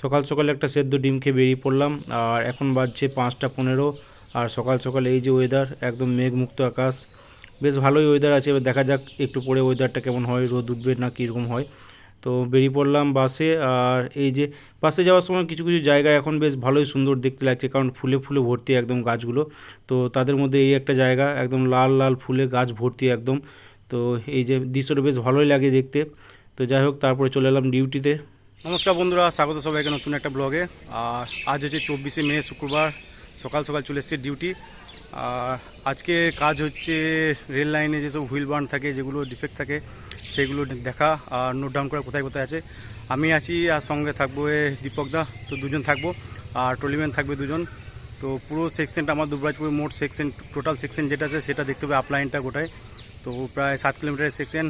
সকাল সকাল একটা সেদ্ধ ডিম খেয়ে বেরিয়ে পড়লাম। আর এখন বাজছে 5টা 15। আর সকাল সকাল এই যে ওয়েদার, একদম মেঘমুক্ত আকাশ, বেশ ভালোই ওয়েদার আছে। এবার দেখা যাক একটু পরে ওয়েদারটা কেমন হয়, রোদ উঠবে না কীরকম হয়। তো বেরিয়ে পড়লাম বাসে। আর এই যে বাসে যাওয়ার সময় কিছু কিছু জায়গা এখন বেশ ভালোই সুন্দর দেখতে লাগছে, কারণ ফুলে ফুলে ভর্তি একদম গাছগুলো। তো তাদের মধ্যে এই একটা জায়গা একদম লাল লাল ফুলে গাছ ভর্তি একদম। তো এই যে দৃশ্যটা বেশ ভালোই লাগে দেখতে। তো যাই হোক, তারপরে চলে এলাম ডিউটিতে। নমস্কার বন্ধুরা, স্বাগত সবাইকে নতুন একটা ব্লগে। আর আজ হচ্ছে 24শে মে, শুক্রবার। সকাল সকাল চলে এসেছে ডিউটি। আর আজকে কাজ হচ্ছে রেল লাইনে যেসব হুইল বার্ন থাকে, যেগুলো ডিফেক্ট থাকে, সেগুলো দেখা আর নোট ডাউন করা কোথায় কোথায় আছে। আমি আছি, আর সঙ্গে থাকবো দীপকদা, তো দুজন থাকবো। আর ট্রলিম্যান থাকবে দুজন। তো পুরো সেকশনটা আমার দুবরাজপুরের মোট সেকশন, টোটাল সেকশন যেটা আছে সেটা দেখতে হবে, আপলাইনটা গোটায়। তো প্রায় 7 কিলোমিটারের সেকশন।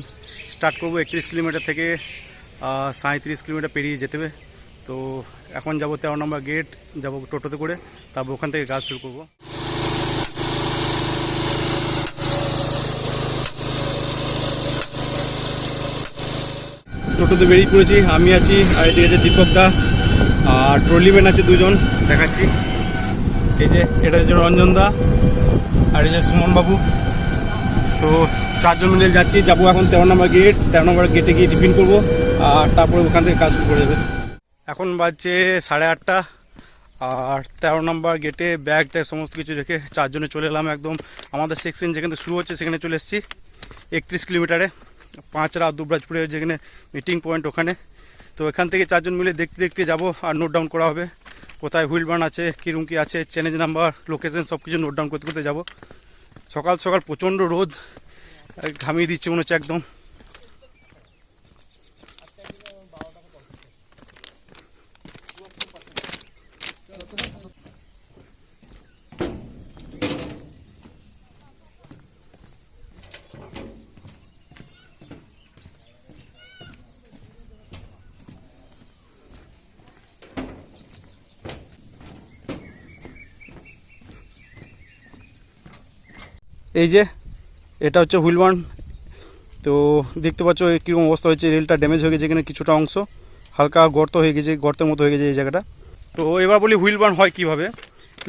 স্টার্ট করবো 31 কিলোমিটার থেকে, 37 কিলোমিটার পেরিয়ে যেতে হবে। তো এখন যাবো 13 নম্বর গেট, যাবো টোটোতে করে, তারপর ওখান থেকে কাজ শুরু করবো। টোটোতে বেরিয়ে পড়েছি, আমি আছি, আর এদিকে আছে দীপকদা, আর ট্রলিম্যান আছে দুজন, দেখাচ্ছি। এই যে এটা হচ্ছে রঞ্জনদা, আর এই যে সুমনবাবু। তো 4 জন মিলে যাচ্ছি, যাবো এখন 13 নম্বর গেট। 13 নম্বর গেটে গিয়ে টিফিন করবো, আর তারপরে ওখান থেকে কাজ শুরু করে যাবে। এখন বাজছে 8:30। আর 13 নম্বর গেটে ব্যাগ ট্যাগ সমস্ত কিছু রেখে 4 জনে চলে এলাম একদম আমাদের সেকশন যেখানে শুরু হচ্ছে সেখানে চলে এসেছি। 31 কিলোমিটারে, 5 রাত দুবরাজপুরে যেখানে মিটিং পয়েন্ট, ওখানে। তো এখান থেকে 4 জন মিলে দেখতে দেখতে যাবো, আর নোট ডাউন করা হবে কোথায় হুইল বার্ন আছে, কীরকম কী আছে, চ্যালেঞ্জ নাম্বার, লোকেশন, সব কিছু নোট ডাউন করতে করতে যাবো। সকাল সকাল প্রচণ্ড রোদ, ঘামিয়ে দিচ্ছে মনে হচ্ছে একদম। এই যে এটা হচ্ছে হুইল বার্ন। তো দেখতে পাচ্ছ কীরকম অবস্থা হয়েছে, রেলটা ড্যামেজ হয়ে গেছে, এখানে কিছুটা অংশ হালকা গর্ত হয়ে গেছে, গর্তের মতো হয়ে গেছে এই জায়গাটা। তো এবার বলি হুইল বার্ন হয় কীভাবে।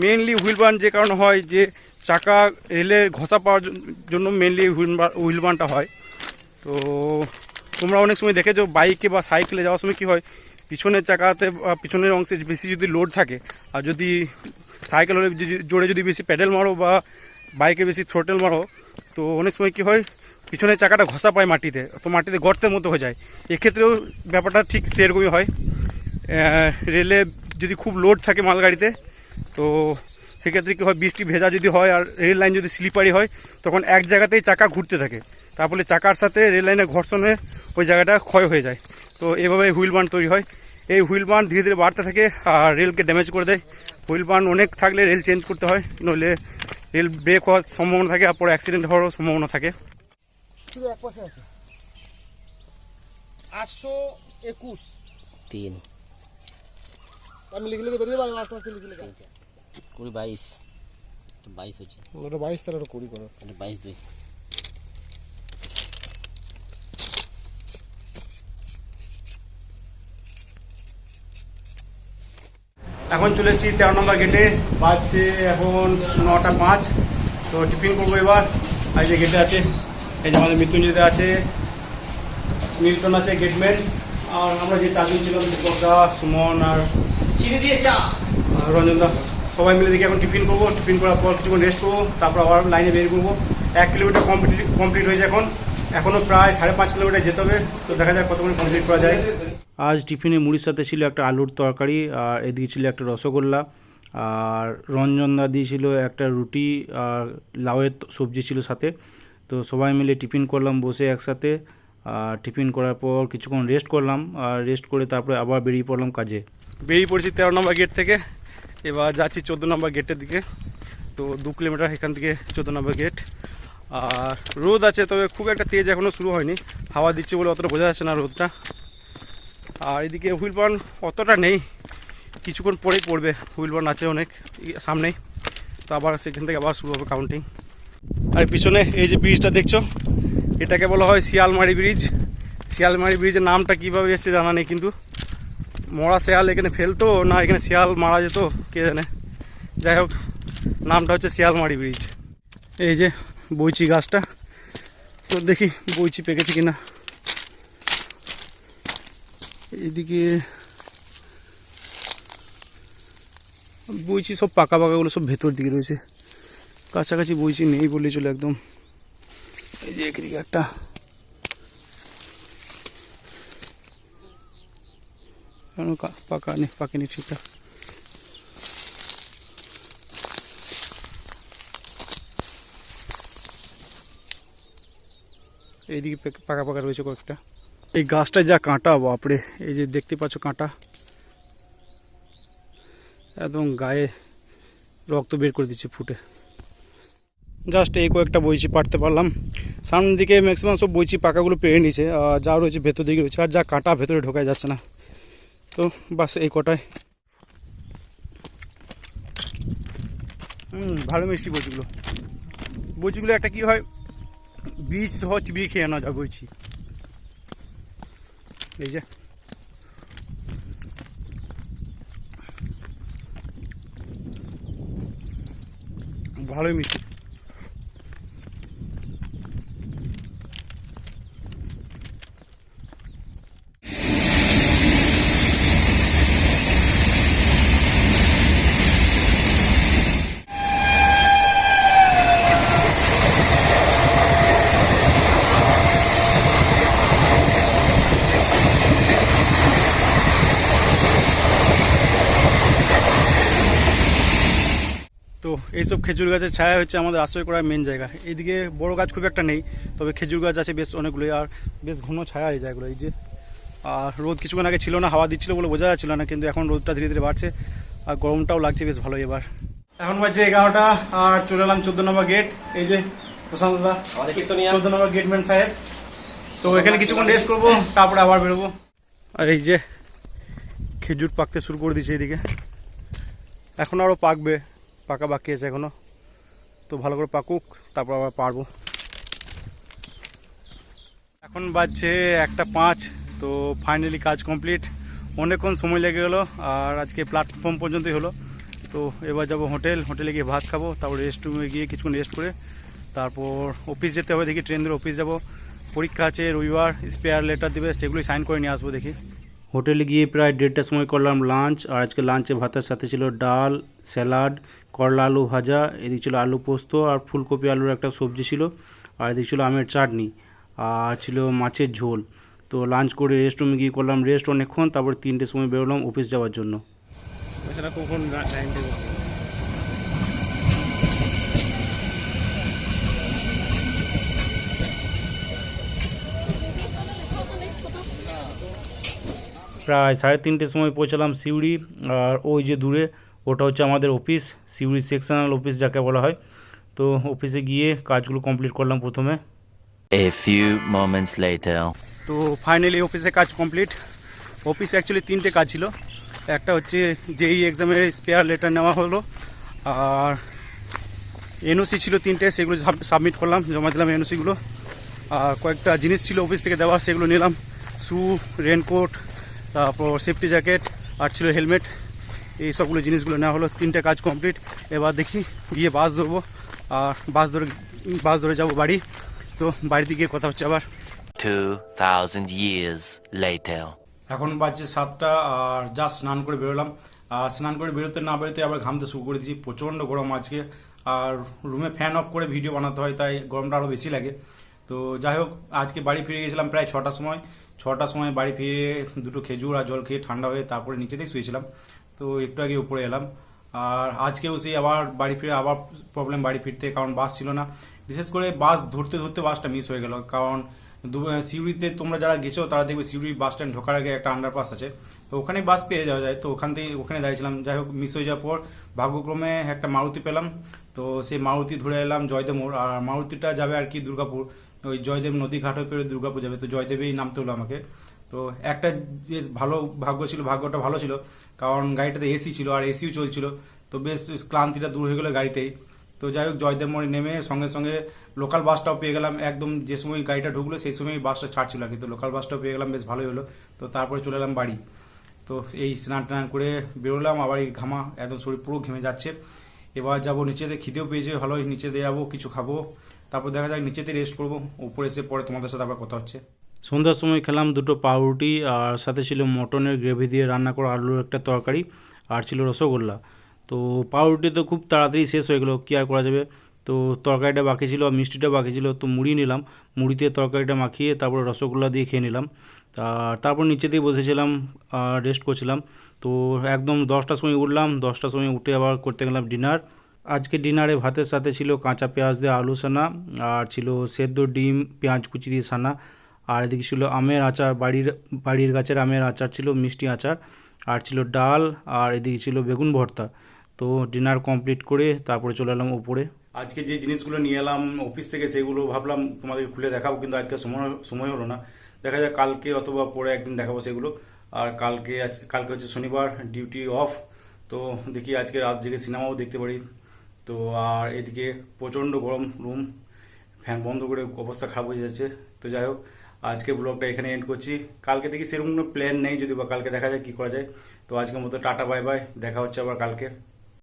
মেনলি হুইল বার্ন যে কারণে হয়, যে চাকা রেলে ঘষা পাওয়ার জন্য মেনলি হুইল বার্নটা হয়। তো তোমরা অনেক সময় দেখেছো বাইকে বা সাইকেলে যাওয়ার সময় কী হয়, পিছনের চাকাতে বা পিছনের অংশে বেশি যদি লোড থাকে, আর যদি সাইকেল হলে জোরে যদি বেশি প্যাডেল মারো বা বাইকে বেশি থ্রোটেল মারো, তো অনেক সময় কী হয়, পিছনের চাকাটা ঘষা পায় মাটিতে, তো মাটিতে গর্তের মতো হয়ে যায়। এক্ষেত্রেও ব্যাপারটা ঠিক সেরকমই হয়। রেলে যদি খুব লোড থাকে মালগাড়িতে, তো সেক্ষেত্রে কী হয়, বৃষ্টি ভেজা যদি হয় আর রেল লাইন যদি স্লিপারি হয়, তখন এক জায়গাতেই চাকা ঘুরতে থাকে, তার ফলে চাকার সাথে রেল লাইনের ঘর্ষণ হয়ে ওই জায়গাটা ক্ষয় হয়ে যায়। তো এভাবে হুইল বার্ন তৈরি হয়। এই হুইল বার্ন ধীরে ধীরে বাড়তে থাকে আর রেলকে ড্যামেজ করে দেয়। হুইল বার্ন অনেক থাকলে রেল চেঞ্জ করতে হয়, নইলে রেল ব্রেক হওয়ার সম্ভাবনা থাকে, আর পরে অ্যাক্সিডেন্ট হওয়ারও সম্ভাবনা থাকে। শুধু এক পাশে আছে 821 3 আমি লিখে লিখে বেরিয়ে যাবো, আস্তে আস্তে লিখে লিখে 20 22 22 হচ্ছে, ওটা 22 তার 20 করো, এটা 22 2। এখন চলে এসেছি 13 নম্বর গেটে, বাজছে এখন 9:05। তো টিফিন করবো এবার। আর যে গেটে আছে, এই যে আমাদের মৃত্যুঞ্জয়দা আছে, মিল্টন আছে গেটম্যান, আর আমরা যে 4 জন ছিলাম, দীপকদা, সুমন আর চিনি দিয়ে চা, রঞ্জনদা, সবাই মিলে দেখি এখন টিফিন করবো। টিফিন করার পর কিছুক্ষণ রেস্ট করবো, তারপর আবার লাইনে বেরিয়ে করবো। 1 কিলোমিটার কমপ্লিট হয়েছে, এখনও প্রায় 5.5 কিলোমিটার যেতে হবে। তো দেখা যাক কতক্ষণ কমপ্লিট করা যায়। আজ টিফিনে মুড়ির সাথে ছিল একটা আলুর তরকারি, আর এদিকে ছিল একটা রসগোল্লা, আর রঞ্জনদা দিয়েছিল একটা রুটি, আর লাউয়ের সবজি ছিল সাথে। তো সবাই মিলে টিফিন করলাম বসে একসাথে। আর টিফিন করার পর কিছুক্ষণ রেস্ট করলাম, আর রেস্ট করে তারপরে আবার বেরিয়ে পড়লাম কাজে। বেরিয়ে পড়েছি 13 নম্বর গেট থেকে, এবার যাচ্ছি 14 নম্বর গেটের দিকে। তো 2 কিলোমিটার এখান থেকে 14 নম্বর গেট। আর রোদ আছে, তবে খুব একটা তেজ এখনও শুরু হয়নি, হাওয়া দিচ্ছে বলে অতটা বোঝা যাচ্ছে না রোদটা। আর এদিকে হুইল বার্ন অতটা নেই, কিছুক্ষণ পরেই পড়বে। হুইল বার্ন আছে অনেক সামনেই, তো আবার সেখান থেকে আবার শুরু হবে কাউন্টিং। আর পিছনে এই যে ব্রিজটা দেখছো, এটাকে বলা হয় শিয়ালমারি ব্রিজ। শিয়ালমারি ব্রিজের নামটা কীভাবে এসেছে জানা নেই, কিন্তু মরা শিয়াল এখানে ফেলতো না এখানে শিয়াল মারা যেত কে জানে। যাই হোক, নামটা হচ্ছে শিয়ালমারি ব্রিজ। এই যে বইচি গাছটা, তো দেখি বইচি পেকেছে কিনা। এইদিকে বইচি সব পাকা পাকাগুলো সব ভেতর দিকে রয়েছে, কাছাকাছি বইচি নেই বললেই চলে একদম। এই যে একদিকে একটা, কেন পাকা নেই, পাকেনি ঠিকঠাক। এইদিকে পাকা পাকা রয়েছে কয়েকটা। এই গাছটায় যা কাঁটা, বাপরে, এই যে দেখতে পাচ্ছ কাঁটা, একদম গায়ে রক্ত বের করে দিচ্ছে ফুটে। জাস্ট এই কয়েকটা বইচি পাড়তে পারলাম। সামনের দিকে ম্যাক্সিমাম সব বইচি পাকাগুলো পেরে নিয়েছে, আর যা রয়েছে ভেতর দিকে রয়েছে, আর যা কাঁটা ভেতরে ঢোকায় যাচ্ছে না। তো বাস এই কটায়। ভালো মিষ্টি বইচিগুলো। বইচিগুলো একটা কি হয়, বীজ সহ চিবিয়ে খেয়ে না যায় বইচি। এই যে ভালোই মিষ্টি। তো এইসব খেজুর গাছের ছায়া হচ্ছে আমাদের আশ্রয় করার মেন জায়গা। এইদিকে বড় গাছ খুব একটা নেই, তবে খেজুর গাছ আছে বেশ অনেকগুলোই, আর বেশ ঘন ছায়া এই জায়গাগুলো। এই যে, আর রোদ কিছুক্ষণ আগে ছিল না, হাওয়া দিচ্ছিল বলে বোঝা যাচ্ছিল না, কিন্তু এখন রোদটা ধীরে ধীরে বাড়ছে আর গরমটাও লাগছে বেশ ভালোই। এবার এখন বাজছে 11টা, আর চলে এলাম 14 নম্বর গেট। এই যে প্রশান্ত দা, 14 নম্বর গেটম্যান সাহেব। তো এখানে কিছুক্ষণ রেস্ট করবো, তারপরে আবার বেরোবো। আর এই যে খেজুর পাকতে শুরু করে দিয়েছে এদিকে, এখন আরও পাকবে, পাকা বাকি আছে এখনো। তো ভালো করে পাকুক, তারপর আবার পারবো। এখন বাজছে 1:05। তো ফাইনালি কাজ কমপ্লিট। অনেকক্ষণ সময় লেগে গেলো, আর আজকে প্ল্যাটফর্ম পর্যন্তই হলো। তো এবার যাব হোটেলে গিয়ে ভাত খাবো, তারপর রেস্ট রুমে গিয়ে কিছুক্ষণ রেস্ট করে তারপর অফিস যেতে হবে। দেখি ট্রেন ধরে অফিস যাব, পরীক্ষা আছে রবিবার, স্পেয়ার লেটার দেবে, সেগুলোই সাইন করে নিয়ে আসবো। দেখি হোটেলে গিয়ে প্রায় 1:30টার সময় করলাম লাঞ্চ। আর আজকে লাঞ্চে ভাতের সাথে ছিল ডাল, স্যালাড, করলা আলু ভাজা, এদিকে ছিল আলু পোস্ত আর ফুলকপি আলুর একটা সবজি ছিল, আর এদিকে ছিল আমের চাটনি, আর ছিল মাছের ঝোল। তো লাঞ্চ করে রেস্ট রুমে গিয়ে করলাম রেস্ট অনেকক্ষণ, তারপর 3টের সময় বেরোলাম অফিস যাওয়ার জন্য। কখন টাইম দেবো। প্রায় 3:30টের সময় পৌঁছালাম সিউড়ি। আর ওই যে দূরে ওটা হচ্ছে আমাদের অফিস, সিউড়ি সেকশনাল অফিস যাকে বলা হয়। তো অফিসে গিয়ে কাজগুলো কমপ্লিট করলাম প্রথমে। A few moments later. তো ফাইনালি অফিসে কাজ কমপ্লিট। অফিসে অ্যাকচুয়ালি 3টে কাজ ছিল। একটা হচ্ছে যেই এক্সামের স্পেয়ার লেটার নেওয়া হলো, আর এনওসি ছিল 3টে, সেগুলো সাবমিট করলাম, জমা দিলাম এনওসিগুলো। আর কয়েকটা জিনিস ছিল অফিস থেকে দেওয়া, সেগুলো নিলাম, শু, রেনকোট, তারপর সেফটি জ্যাকেট, আর ছিল হেলমেট। এই সবগুলো জিনিসগুলো নেওয়া হলো। 3টে কাজ কমপ্লিট। এবার দেখি গিয়ে বাস ধরবো, আর বাস ধরে যাব বাড়ি। তো বাড়িতে গিয়ে কথা হচ্ছে আবার। 2000 years later. এখন বাজছে 7টা, আর জাস্ট স্নান করে বেরোলাম। আর স্নান করে বেরোতে না বেরোতে আবার ঘামতে শুরু করে দিয়েছি, প্রচণ্ড গরম আজকে। আর রুমে ফ্যান অফ করে ভিডিও বানাতে হয়, তাই গরমটা আরও বেশি লাগে। তো যাই হোক, আজকে বাড়ি ফিরে গেছিলাম প্রায় 6টার সময়। 6টার সময় বাড়ি ফিরে দুটো খেজুর আর জল খেয়ে ঠান্ডা হয়ে তারপরে নিচেতেই শুয়েছিলাম। তো একটু আগে উপরে এলাম। আর আজকেও সেই আবার বাড়ি ফিরে আবার প্রবলেম বাড়ি ফিরতে, কারণ বাস ছিল না। বিশেষ করে বাস ধরতে ধরতে বাসটা মিস হয়ে গেল। কারণ সিউড়িতে তোমরা যারা গেছো তারা দেখবে সিউড়ি বাস স্ট্যান্ড ঢোকার আগে একটা আন্ডারপাস আছে, তো ওখানে বাস পেয়ে যাওয়া যায়। তো ওখানে দাঁড়িয়েছিলাম। যাই হোক, মিস হয়ে যাওয়ার পর ভাগ্যক্রমে একটা মারুতি পেলাম। তো সেই মারুতি ধরে এলাম জয়দেব মোড়। আর মারুতিটা যাবে আর কি দুর্গাপুর, ওই জয়দেব নদী ঘাট হয়ে পেরে দুর্গাপুর যাবে। তো জয়দেবেই নামতে হলো আমাকে। তো একটা বেশ ভালো ভাগ্য ছিল, ভাগ্যটা ভালো ছিল, কারণ গাড়িটাতে এসি ছিল আর এসিও চলছিল। তো বেশ ক্লান্তিটা দূর হয়ে গেলো গাড়িতেই। তো যাই হোক, জয়দেব মোড়ে নেমে সঙ্গে সঙ্গে লোকাল বাসটাও পেয়ে গেলাম। একদম যে সময় গাড়িটা ঢুকলো সেই সময় বাসটা ছাড়ছিল আর কি। তো লোকাল বাসটাও পেয়ে গেলাম, বেশ ভালোই হলো। তো তারপরে চলে এলাম বাড়ি। তো এই স্নান টান করে বেরোলাম, আবার এই ঘামা একদম শরীর পুরো ঘেমে যাচ্ছে। এবার যাবো নিচেতে, খিদেও পেয়েছে ভালোই, নিচেতে যাবো কিছু খাবো, তারপর দেখা যাক নিচেতে রেস্ট করবো, উপরে এসে পরে তোমাদের সাথে আবার কথা হচ্ছে। সন্ধ্যার সময় খেলাম 2টো পাউরুটি, আর সাথে ছিল মটনের গ্রেভি দিয়ে রান্না করা আলুর একটা তরকারি, আর ছিল রসগোল্লা। তো পাউরুটি তো খুব তাড়াতাড়ি শেষ হয়ে গেলো, কী আর করা যাবে। তো তরকারিটা বাকি ছিল আর মিষ্টিটা বাকি ছিল, তো মুড়ি নিলাম, মুড়িতে তরকারিটা মাখিয়ে তারপরে রসগোল্লা দিয়ে খেয়ে নিলাম। তারপর নিচেতেই বসেছিলাম, রেস্ট করছিলাম। তো একদম 10টার সময় উঠলাম, 10টার সময় উঠে আবার করতে গেলাম ডিনার। আজকে ডিনারে ভাতের সাথে ছিল কাঁচা পেঁয়াজ দিয়ে আলু সানা, আর ছিল সেদ্ধ ডিম পেঁয়াজ কুচি দিয়ে সানা, আর এদিকে ছিল আমের আচার, বাড়ির গাছের আমের আচার ছিল, মিষ্টি আচার, আর ছিল ডাল, আর এদিকে ছিল বেগুন ভর্তা। তো ডিনার কমপ্লিট করে তারপরে চলে এলাম উপরে। আজকে যে জিনিসগুলো নিয়ে এলাম অফিস থেকে সেগুলো ভাবলাম তোমাদেরকে খুলে দেখাবো, কিন্তু আজকে সময় হলো না। দেখা যায় কালকে অথবা পরে একদিন দেখাবো সেগুলো। আর কালকে হচ্ছে শনিবার, ডিউটি অফ। তো দেখি আজকে রাত জেগে সিনেমাও দেখতে পারি। তো আর এদিকে প্রচণ্ড গরম রুম, ফ্যান বন্ধ করে অবস্থা খারাপ হয়ে যাচ্ছে। তো যাই হোক, আজকে ব্লগটা এখানে এন্ড করছি। কালকে থেকে সেরকম কোনো প্ল্যান নেই, যদি বা কালকে দেখা যায় কী করা যায়। তো আজকের মতো টাটা বাই বাই, দেখা হচ্ছে আবার কালকে।